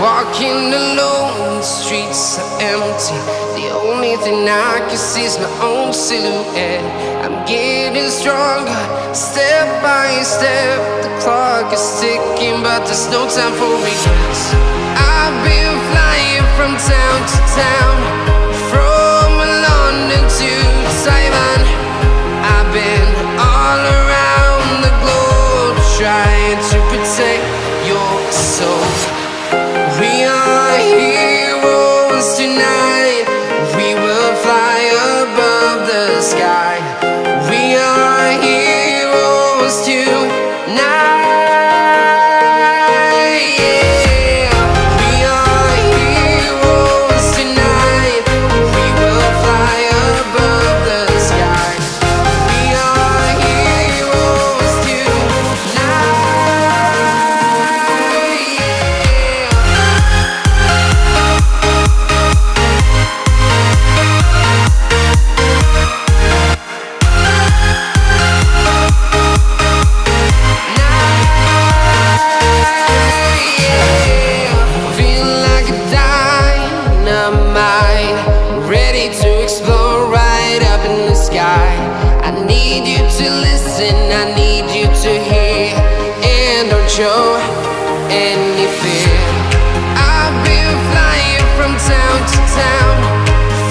Walking alone, the streets are empty. The only thing I can see is my own silhouette. I'm getting stronger, step by step. The clock is ticking, but there's no time for regrets. I've been flying from town to town, from London to Taiwan. I've been all around the globe, trying to protect your soul. We are heroes tonight. We will fly above the sky. We are heroes tonight. Yeah. We are heroes tonight. We will fly above the sky. We are heroes tonight. I need you to hear, and don't show any fear. I've been flying from town to town,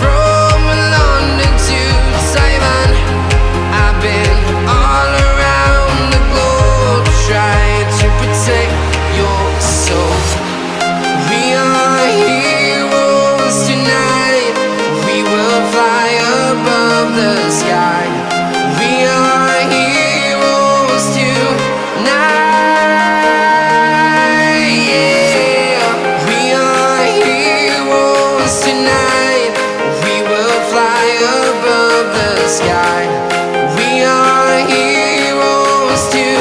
from London to Taiwan. I've been all around the globe, trying to protect your soul. We are heroes tonight. We will fly above the sky. We are heroes tonight. Yeah. We are heroes tonight. We will fly above the sky. We are heroes tonight.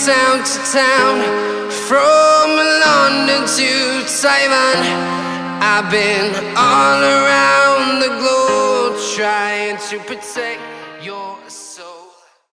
Town to town, from London to Taiwan. I've been all around the globe, trying to protect your